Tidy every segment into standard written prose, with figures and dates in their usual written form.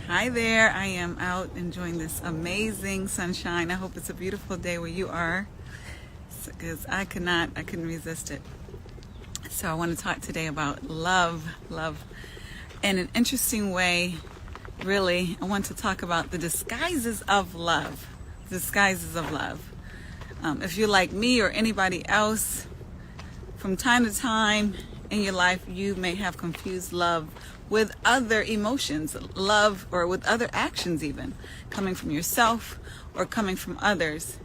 Hi there. I am out enjoying this amazing sunshine. I hope it's a beautiful day where you are, because I couldn't resist it. So I want to talk today about love. In an interesting way, really, I want to talk about the disguises of love. If you're like me or anybody else, from time to time in your life, you may have confused love with other emotions, love, or with other actions even, coming from yourself or coming from others.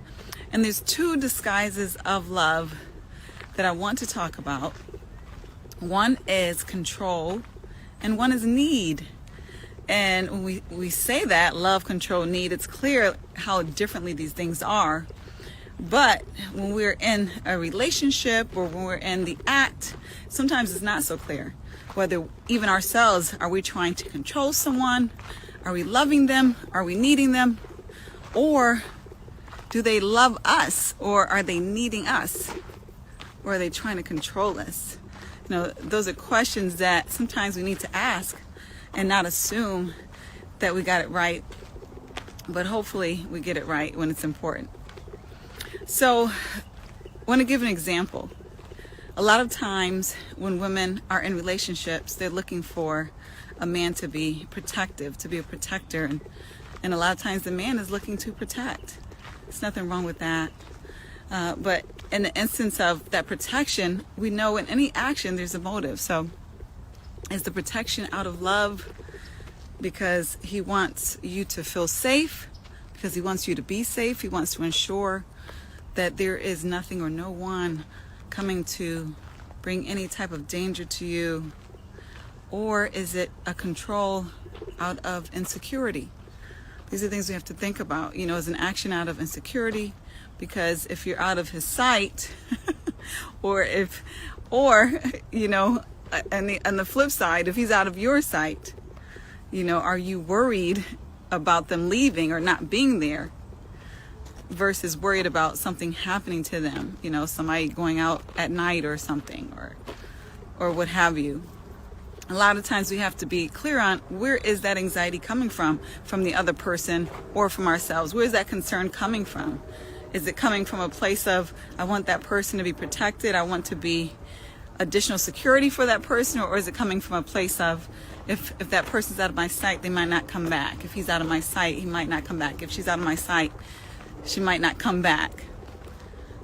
And there's two disguises of love that I want to talk about. One is control and one is need. And when we say that, love, control, need, it's clear how differently these things are. But when we're in a relationship or when we're in the act, sometimes it's not so clear. Whether even ourselves, are we trying to control someone? Are we loving them? Are we needing them? Or do they love us? Or are they needing us? Or are they trying to control us? Those are questions that sometimes we need to ask and not assume that we got it right. But hopefully we get it right when it's important. So I want to give an example. A lot of times when women are in relationships, they're looking for a man to be protective, to be a protector. And a lot of times the man is looking to protect. There's nothing wrong with that. But in the instance of that protection, we know in any action there's a motive. So is the protection out of love because he wants you to feel safe, because he wants you to be safe, he wants to ensure that there is nothing or no one coming to bring any type of danger to you? Or is it a control out of insecurity? These are things we have to think about. Is an action out of insecurity? Because if you're out of his sight, or on the flip side, if he's out of your sight, are you worried about them leaving or not being there? Versus worried about something happening to them, somebody going out at night or something, or what have you. A lot of times we have to be clear on where is that anxiety coming from the other person or from ourselves. Where is that concern coming from? Is it coming from a place of, I want that person to be protected, I want to be additional security for that person, or is it coming from a place of, if that person's out of my sight, they might not come back. If he's out of my sight, he might not come back. If she's out of my sight, she might not come back.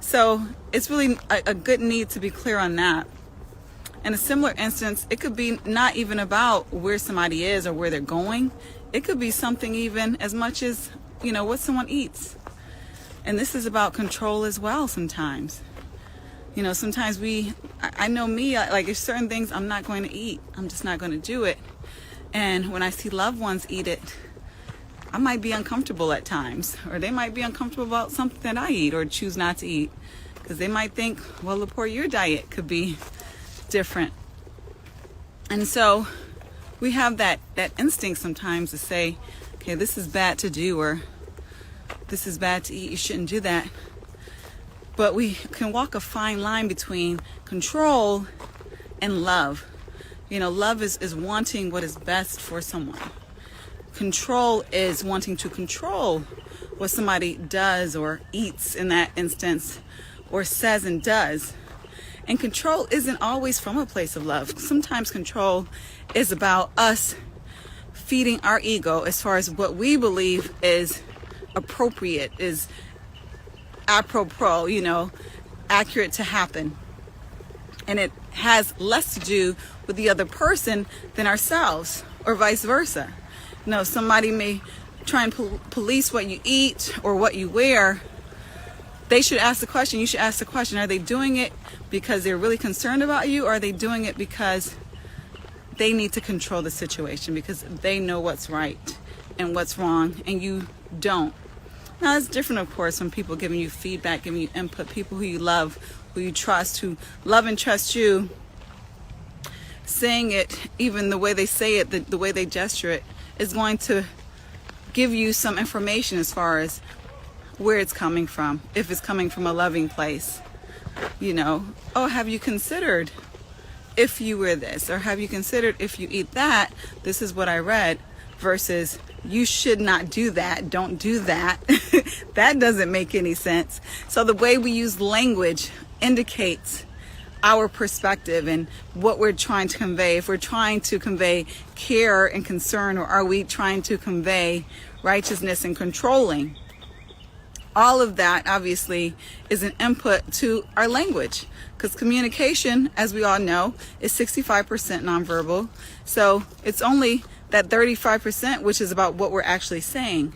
So it's really a good need to be clear on that. In a similar instance, it could be not even about where somebody is or where they're going. It could be something even as much as, what someone eats. And this is about control as well sometimes. Sometimes I know me, like there's certain things I'm not going to eat. I'm just not going to do it. And when I see loved ones eat it, I might be uncomfortable at times, or they might be uncomfortable about something that I eat or choose not to eat, because they might think, well, Lepore, your diet could be different. And so we have that instinct sometimes to say, okay, this is bad to do, or this is bad to eat, you shouldn't do that. But we can walk a fine line between control and love. Love is wanting what is best for someone. Control is wanting to control what somebody does or eats in that instance, or says and does. And control isn't always from a place of love. Sometimes control is about us feeding our ego as far as what we believe is appropriate, is apropos, accurate to happen. And it has less to do with the other person than ourselves, or vice versa. Somebody may try and police what you eat or what you wear. They should ask the question. You should ask the question, are they doing it because they're really concerned about you, or are they doing it because they need to control the situation, because they know what's right and what's wrong and you don't? Now, it's different, of course, when people giving you feedback, giving you input, people who you love, who you trust, who love and trust you, saying it, even the way they say it, the way they gesture it, is going to give you some information as far as where it's coming from, if it's coming from a loving place. Have you considered if you wear this, or have you considered if you eat that, this is what I read. versus you should not do that, don't do that. That doesn't make any sense. So the way we use language indicates our perspective and what we're trying to convey. If we're trying to convey care and concern, or are we trying to convey righteousness and controlling? All of that obviously is an input to our language, because communication, as we all know, is 65% nonverbal. So it's only that 35% which is about what we're actually saying.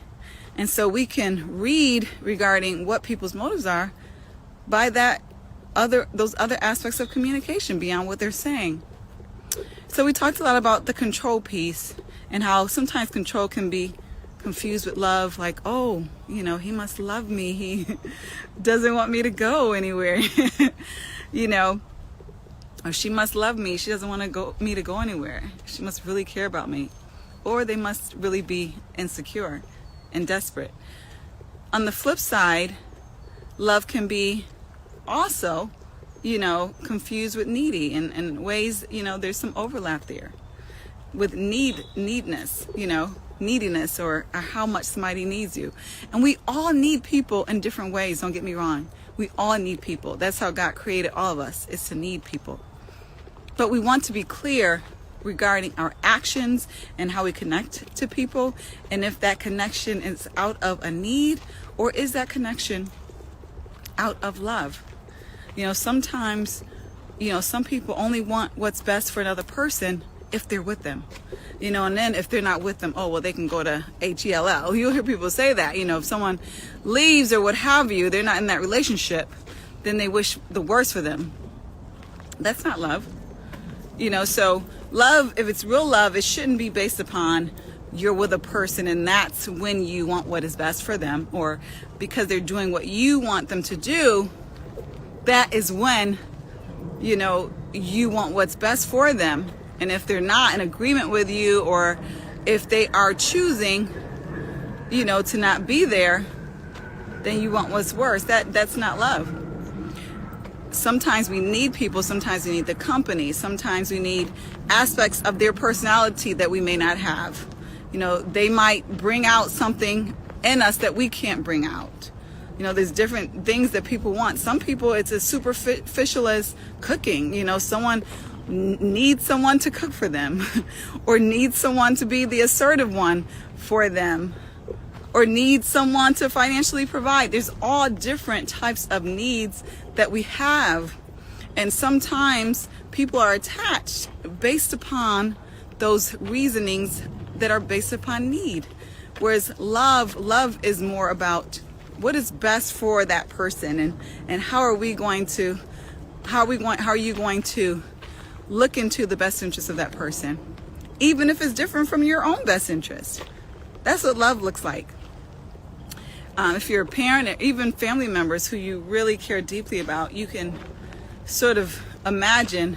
And so we can read regarding what people's motives are by those other aspects of communication beyond what they're saying. So we talked a lot about the control piece and how sometimes control can be confused with love, like, oh, he must love me, he doesn't want me to go anywhere. Or she must love me, she doesn't want me to go anywhere, she must really care about me, or they must really be insecure and desperate. On the flip side, love can be also confused with needy, and ways, there's some overlap there with neediness, neediness, or how much somebody needs you. And we all need people in different ways, don't get me wrong. We all need people. That's how God created all of us, is to need people. But we want to be clear regarding our actions and how we connect to people, and if that connection is out of a need, or is that out of love. Sometimes, some people only want what's best for another person if they're with them. And then if they're not with them, oh, well, they can go to HELL. You'll hear people say that. If someone leaves or what have you, they're not in that relationship, then they wish the worst for them. That's not love. So love, if it's real love, it shouldn't be based upon you're with a person and that's when you want what is best for them, or because they're doing what you want them to do, that is when, you want what's best for them. And if they're not in agreement with you, or if they are choosing, to not be there, then you want what's worse. That's not love. Sometimes we need people, sometimes we need the company, sometimes we need aspects of their personality that we may not have. They might bring out something in us that we can't bring out. There's different things that people want. Some people, it's as superficial as cooking. Someone needs someone to cook for them, or needs someone to be the assertive one for them, or needs someone to financially provide. There's all different types of needs that we have. And sometimes people are attached based upon those reasonings that are based upon need. Whereas love is more about what is best for that person, and how are you going to look into the best interest of that person, even if it's different from your own best interest. That's what love looks like. If you're a parent, or even family members who you really care deeply about, you can sort of imagine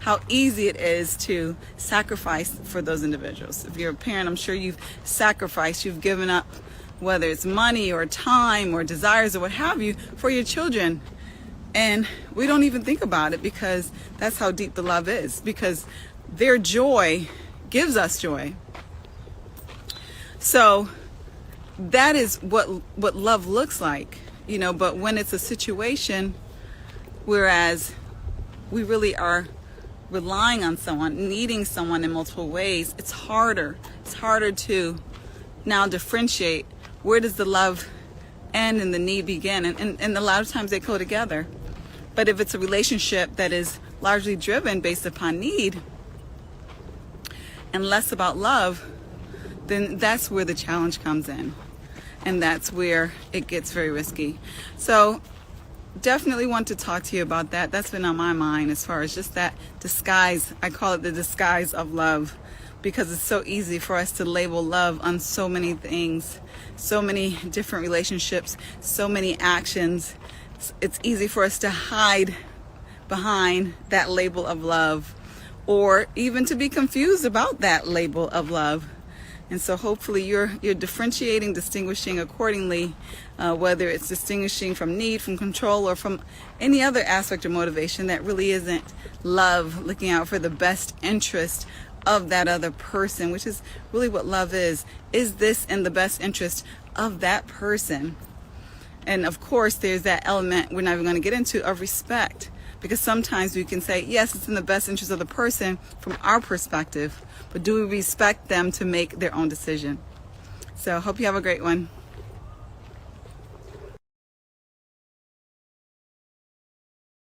how easy it is to sacrifice for those individuals. If you're a parent, I'm sure you've sacrificed, you've given up, whether it's money or time or desires or what have you, for your children. And we don't even think about it, because that's how deep the love is, because their joy gives us joy. So that is what love looks like, but when it's a situation, whereas we really are relying on someone, needing someone in multiple ways, it's harder to now differentiate where does the love end and the need begin, and a lot of times they go together. But if it's a relationship that is largely driven based upon need and less about love, then that's where the challenge comes in, and that's where it gets very risky. So definitely want to talk to you about that. That's been on my mind, as far as just that disguise. I call it the disguise of love, because it's so easy for us to label love on so many things, so many different relationships, so many actions. It's easy for us to hide behind that label of love, or even to be confused about that label of love. And so hopefully you're differentiating, distinguishing accordingly, whether it's distinguishing from need, from control, or from any other aspect of motivation that really isn't love, looking out for the best interest of that other person, which is really what love is. Is this in the best interest of that person? And of course, there's that element we're not even going to get into of respect, because sometimes we can say, yes, it's in the best interest of the person from our perspective, but do we respect them to make their own decision? So hope you have a great one.